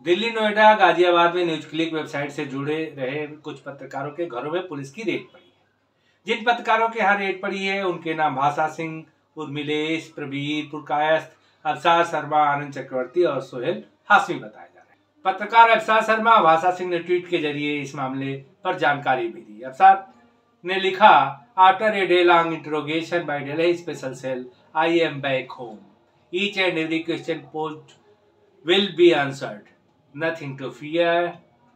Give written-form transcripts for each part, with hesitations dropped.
दिल्ली, नोएडा, गाजियाबाद में news click website से जुड़े रहे कुछ पत्रकारों के घरों में पुलिस की रेड पड़ी है। जिन पत्रकारों के यहाँ रेड पड़ी है उनके नाम भाषा सिंह, उर्मिलेश, प्रवीर, पुरकायस्थ, अवसार शर्मा, आनंद चक्रवर्ती और सोहेल हाशमी बताए जा रहे हैं। पत्रकार अवसार शर्मा और भाषा सिंह ने ट्वीट के जरिए इस मामले पर जानकारी भी दी। अवसार ने लिखा, after a day long interrogation by Delhi special cell, I am back home. Each and every question post will be answered. Nothing to fear,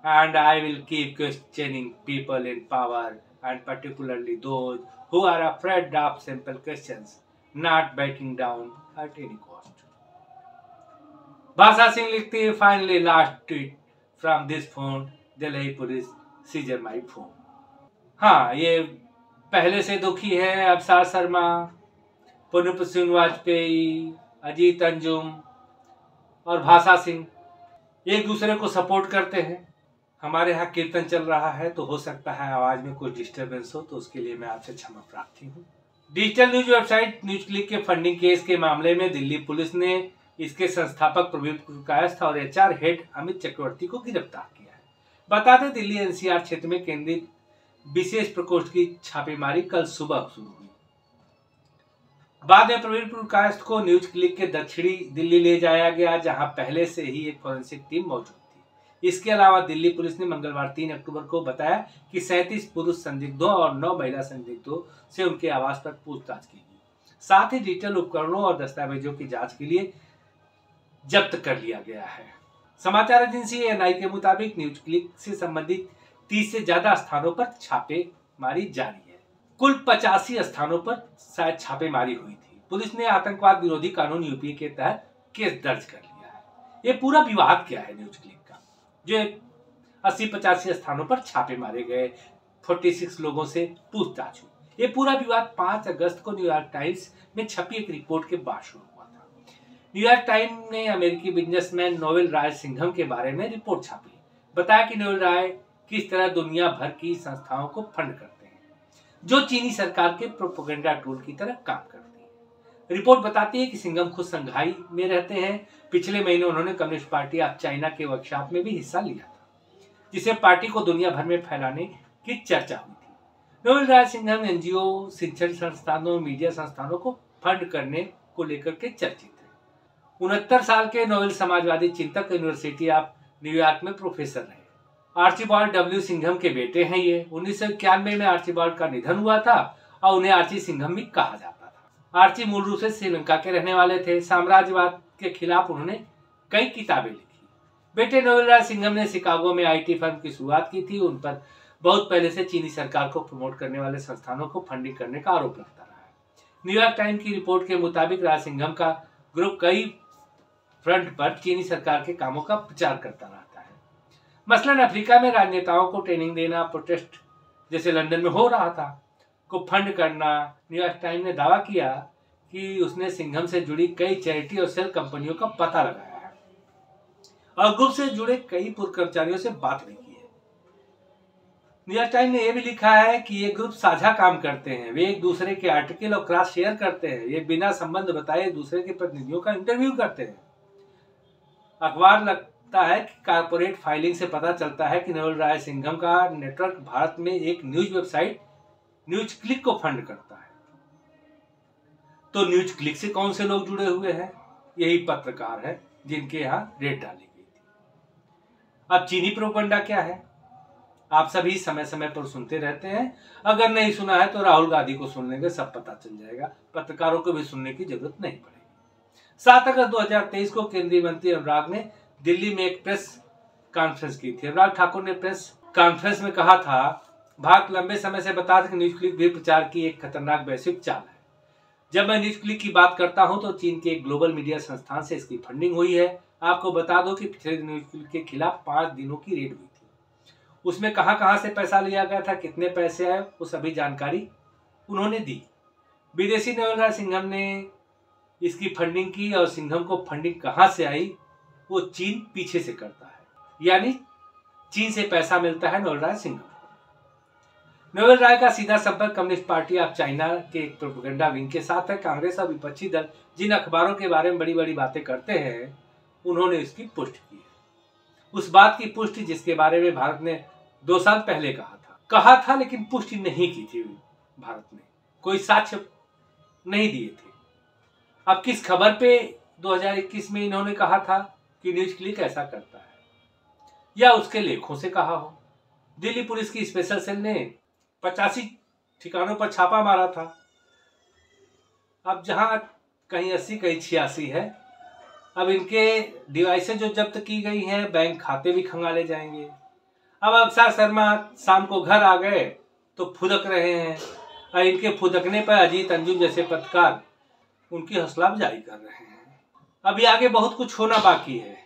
and I will keep questioning people in power, and particularly those who are afraid of simple questions, not backing down at any cost. भाषा सिंह लिखती है, finally last tweet from this phone, Delhi police seizure my phone. हाँ, ये पहले से दुखी है अवसार शर्मा, पुनप सिंह वाजपेयी, अजीत अंजुम और भाषा सिंह एक दूसरे को सपोर्ट करते हैं। हमारे यहाँ कीर्तन चल रहा है तो हो सकता है आवाज में कोई डिस्टरबेंस हो, तो उसके लिए मैं आपसे क्षमा प्रार्थी हूँ। Digital news website news click के फंडिंग केस के मामले में दिल्ली पुलिस ने इसके संस्थापक प्रवीण पुरकायस्थ और एचआर हेड अमित चक्रवर्ती को गिरफ्तार किया है। बता दें, दिल्ली एनसीआर क्षेत्र में केंद्रित विशेष प्रकोष्ठ की छापेमारी कल सुबह शुरू हुई। बाद में प्रवीण पुरकायस्थ को न्यूज क्लिक के दक्षिणी दिल्ली ले जाया गया, जहां पहले से ही एक फोरेंसिक टीम मौजूद थी। इसके अलावा दिल्ली पुलिस ने मंगलवार 3 अक्टूबर को बताया कि 37 पुरुष संदिग्धों और 9 महिला संदिग्धों से उनके आवास पर पूछताछ की गई। साथ ही डिजिटल उपकरणों और दस्तावेजों की जांच के लिए जब्त कर लिया गया है। समाचार एजेंसी एएनआई के मुताबिक न्यूज क्लिक से संबंधित 30 से ज्यादा स्थानों पर छापेमारी जारी है। कुल 85 स्थानों पर शायद छापेमारी हुई थी। पुलिस ने आतंकवाद विरोधी कानून यूपीए के तहत केस दर्ज कर लिया है। ये पूरा विवाद क्या है न्यूज क्लिक का, जो 80-85 स्थानों पर छापे मारे गए, 46 लोगों से पूछताछ हुई। ये पूरा विवाद 5 अगस्त को न्यूयॉर्क टाइम्स में छपी एक रिपोर्ट के बाद शुरू हुआ था। न्यूयॉर्क टाइम्स ने अमेरिकी बिजनेसमैन नोवेल राय सिंघम के बारे में रिपोर्ट छापी। बताया कि नोवेल राय किस तरह दुनिया भर की संस्थाओं को फंड करते हैं, जो चीनी सरकार के प्रोपेगेंडा टूल की तरह काम करती है। रिपोर्ट बताती है कि सिंघम खुद संघाई में रहते हैं। पिछले महीने उन्होंने कम्युनिस्ट पार्टी ऑफ चाइना के वर्कशॉप में भी हिस्सा लिया था, जिसे पार्टी को दुनिया भर में फैलाने की चर्चा हुई थी। नोवेल राय सिंघम एनजीओ, शिक्षण संस्थानों, मीडिया संस्थानों को फंड करने को लेकर के चर्चित है। 69 साल के नोवेल समाजवादी चिंतक यूनिवर्सिटी ऑफ न्यूयॉर्क में प्रोफेसर रहे। आर्चीबाल्ड डब्ल्यू सिंघम के बेटे हैं ये। 1991 में आर्चीबाल्ड का निधन हुआ था और उन्हें आर्ची सिंघम भी कहा जाता था। आर्ची मूल रूप से श्रीलंका के रहने वाले थे। साम्राज्यवाद के खिलाफ उन्होंने कई किताबें लिखी। बेटे नोवेल राय सिंघम ने शिकागो में आईटी फर्म की शुरुआत की थी। उन पर बहुत पहले से चीनी सरकार को प्रमोट करने वाले संस्थानों को फंडिंग करने का आरोप लगता रहा है। न्यूयॉर्क टाइम्स की रिपोर्ट के मुताबिक राय सिंघम का ग्रुप कई फ्रंट पर चीनी सरकार के कामों का प्रचार करता रहा। मसलन अफ्रीका में राजनेताओं को ट्रेनिंग देना, प्रोटेस्ट जैसे लंदन में हो रहा था, को फंड करना। न्यूयॉर्क टाइम्स ने दावा किया कि उसने सिंघम से जुड़ी कई चैरिटी और सेल कंपनियों का पता लगाया है और ग्रुप से जुड़े कई पूर्व कर्मचारियों से बात भी की है। न्यूयॉर्क टाइम्स ने यह भी लिखा है कि ये ग्रुप साझा काम करते हैं। वे एक दूसरे के आर्टिकल और क्रॉस शेयर करते हैं। ये बिना संबंध बताए एक दूसरे के प्रतिनिधियों का इंटरव्यू करते हैं। अखबार है कि कारपोरेट फाइलिंग से पता चलता है कि नोवेल राय सिंघम का नेटवर्क भारत में एक न्यूज वेबसाइट न्यूज क्लिक को फंड करता है। तो न्यूज क्लिक से कौन से लोग जुड़े हुए हैं? यही पत्रकार है जिनके यहाँ रेड डाली गई थी। अब चीनी प्रोपेगेंडा क्या है, आप सभी समय समय पर सुनते रहते हैं। अगर नहीं सुना है तो राहुल गांधी को सुन लेंगे, सब पता चल जाएगा। पत्रकारों को भी सुनने की जरूरत नहीं पड़ेगी। 7 अगस्त 2023 को केंद्रीय मंत्री अनुराग ने दिल्ली में एक प्रेस कॉन्फ्रेंस की थी। अनुराग ठाकुर ने प्रेस कॉन्फ्रेंस में कहा था, भारत लंबे समय से बता था कि न्यूज क्लिक भी प्रचार की एक खतरनाक वैश्विक चाल है। जब मैं न्यूज क्लिक की बात करता हूं तो चीन के एक ग्लोबल मीडिया संस्थान से इसकी फंडिंग हुई है। आपको बता दो कि पिछले दिन न्यूज क्लिक के खिलाफ 5 दिनों की रेड हुई थी। उसमें कहां से पैसा लिया गया था, कितने पैसे आए, वो सभी जानकारी उन्होंने दी। विदेशी नोवेल राय सिंघम ने इसकी फंडिंग की और सिंघम को फंडिंग कहां से आई वो चीन पीछे से करता है, यानी चीन से पैसा मिलता है नोवेल राय सिंघम को। नोवेल राय का सीधा संपर्क कम्युनिस्ट पार्टी ऑफ चाइना के एक प्रोपेगेंडा विंग के साथ है। कांग्रेस और विपक्षी दल जिन अखबारों के बारे में बड़ी बड़ी बातें करते हैं, उन्होंने इसकी पुष्टि की है। उस बात की पुष्टि जिसके बारे में भारत ने 2 साल पहले कहा था, लेकिन पुष्टि नहीं की थी। भारत ने कोई साक्ष्य नहीं दिए थे। अब किस खबर पे 2021 में इन्होंने कहा था कि न्यूज क्लिक ऐसा करता है, या उसके लेखों से कहा हो। दिल्ली पुलिस की स्पेशल सेल ने 85 ठिकानों पर छापा मारा था। अब जहां कहीं 80 कहीं 86 है। अब इनके डिवाइसें जो जब्त की गई हैं, बैंक खाते भी खंगाले जाएंगे। अब अवसर शर्मा शाम को घर आ गए तो फुदक रहे हैं, और इनके फुदकने पर अजीत अंजुम जैसे पत्रकार उनकी हौसला अफजाई कर रहे हैं। अभी आगे बहुत कुछ होना बाकी है,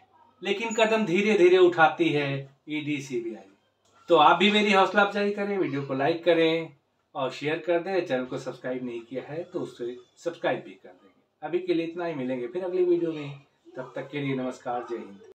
लेकिन कदम धीरे धीरे उठाती है ईडी सीबीआई। तो आप भी मेरी हौसला अफजाई करें, वीडियो को लाइक करें और शेयर कर दें। चैनल को सब्सक्राइब नहीं किया है तो उससे सब्सक्राइब भी कर देंगे। अभी के लिए इतना ही, मिलेंगे फिर अगली वीडियो में। तब तक के लिए नमस्कार, जय हिंद।